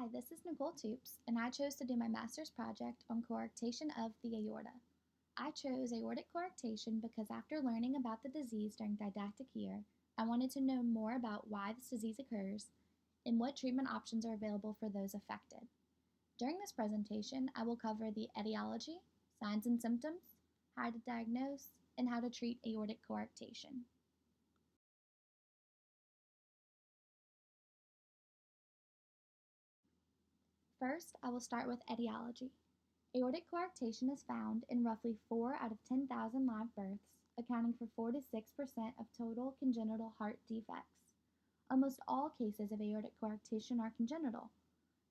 Hi, this is Nicole Toops, and I chose to do my master's project on coarctation of the aorta. I chose aortic coarctation because after learning about the disease during didactic year, I wanted to know more about why this disease occurs and what treatment options are available for those affected. During this presentation, I will cover the etiology, signs and symptoms, how to diagnose, and how to treat aortic coarctation. First, I will start with etiology. Aortic coarctation is found in roughly 4 out of 10,000 live births, accounting for 4 to 6% of total congenital heart defects. Almost all cases of aortic coarctation are congenital.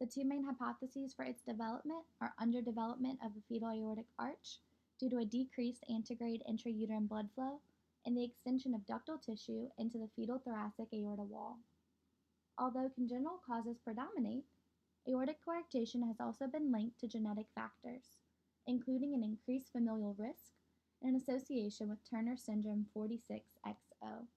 The two main hypotheses for its development are underdevelopment of the fetal aortic arch due to a decreased antegrade intrauterine blood flow and the extension of ductal tissue into the fetal thoracic aorta wall. Although congenital causes predominate, aortic coarctation has also been linked to genetic factors, including an increased familial risk and an association with Turner syndrome 46XO.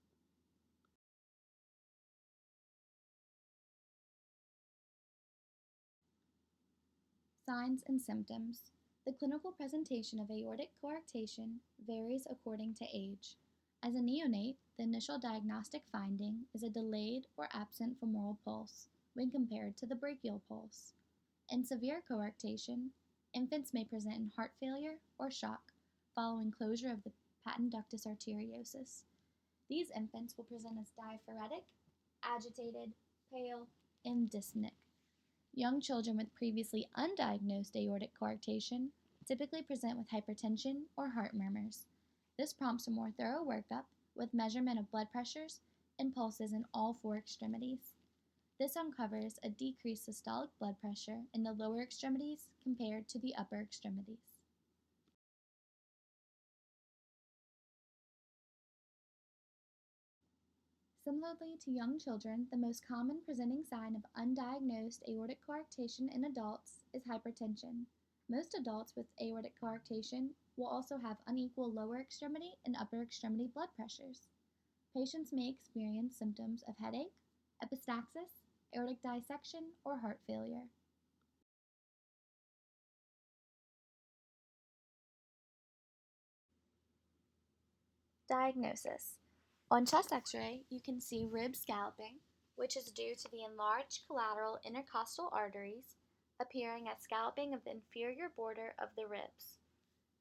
Signs and symptoms. The clinical presentation of aortic coarctation varies according to age. As a neonate, the initial diagnostic finding is a delayed or absent femoral pulse when compared to the brachial pulse. In severe coarctation, infants may present in heart failure or shock following closure of the patent ductus arteriosus. These infants will present as diaphoretic, agitated, pale, and dyspneic. Young children with previously undiagnosed aortic coarctation typically present with hypertension or heart murmurs. This prompts a more thorough workup with measurement of blood pressures and pulses in all four extremities. This uncovers a decreased systolic blood pressure in the lower extremities compared to the upper extremities. Similarly to young children, the most common presenting sign of undiagnosed aortic coarctation in adults is hypertension. Most adults with aortic coarctation will also have unequal lower extremity and upper extremity blood pressures. Patients may experience symptoms of headache, epistaxis, aortic dissection, or heart failure. Diagnosis. On chest x-ray, you can see rib scalloping, which is due to the enlarged collateral intercostal arteries appearing as scalloping of the inferior border of the ribs.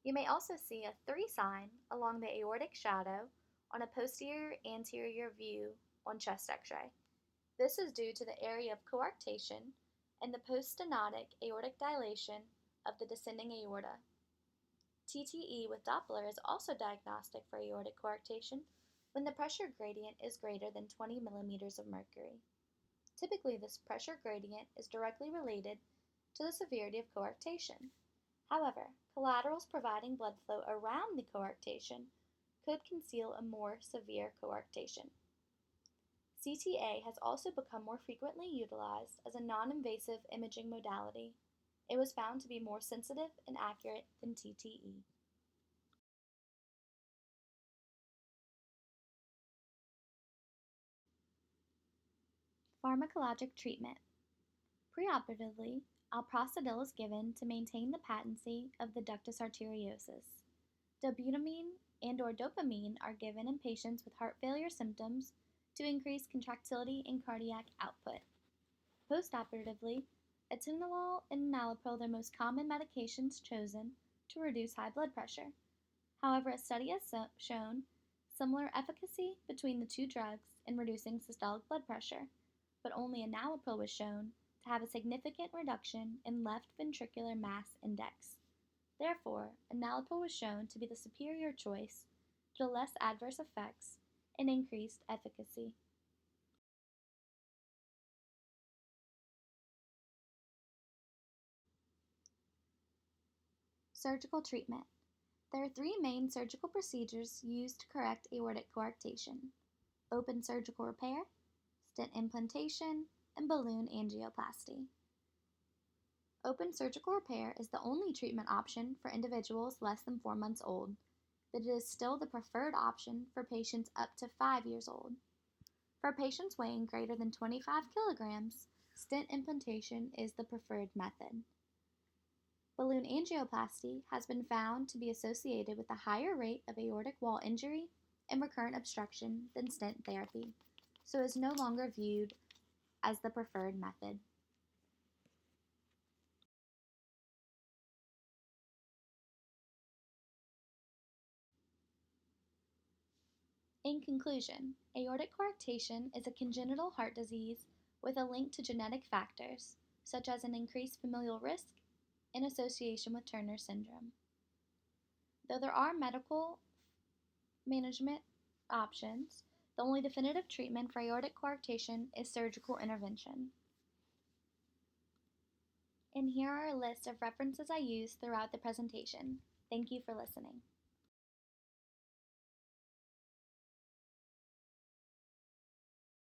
You may also see a 3 sign along the aortic shadow on a posterior-anterior view on chest x-ray. This is due to the area of coarctation and the poststenotic aortic dilation of the descending aorta. TTE with Doppler is also diagnostic for aortic coarctation when the pressure gradient is greater than 20 millimeters of mercury. Typically, this pressure gradient is directly related to the severity of coarctation. However, collaterals providing blood flow around the coarctation could conceal a more severe coarctation. CTA has also become more frequently utilized as a non-invasive imaging modality. It was found to be more sensitive and accurate than TTE. Pharmacologic treatment. Preoperatively, alprazolam is given to maintain the patency of the ductus arteriosus. Dobutamine and/or dopamine are given in patients with heart failure symptoms to increase contractility and cardiac output. Postoperatively, atenolol and enalapril are the most common medications chosen to reduce high blood pressure. However, a study has shown similar efficacy between the two drugs in reducing systolic blood pressure, but only enalapril was shown to have a significant reduction in left ventricular mass index. Therefore, enalapril was shown to be the superior choice due to less adverse effects and increased efficacy. Surgical treatment. There are 3 main surgical procedures used to correct aortic coarctation: open surgical repair, stent implantation, and balloon angioplasty. Open surgical repair is the only treatment option for individuals less than 4 months old, but it is still the preferred option for patients up to 5 years old. For patients weighing greater than 25 kilograms, stent implantation is the preferred method. Balloon angioplasty has been found to be associated with a higher rate of aortic wall injury and recurrent obstruction than stent therapy, so is no longer viewed as the preferred method. In conclusion, aortic coarctation is a congenital heart disease with a link to genetic factors, such as an increased familial risk in association with Turner syndrome. Though there are medical management options, the only definitive treatment for aortic coarctation is surgical intervention. And here are a list of references I used throughout the presentation. Thank you for listening.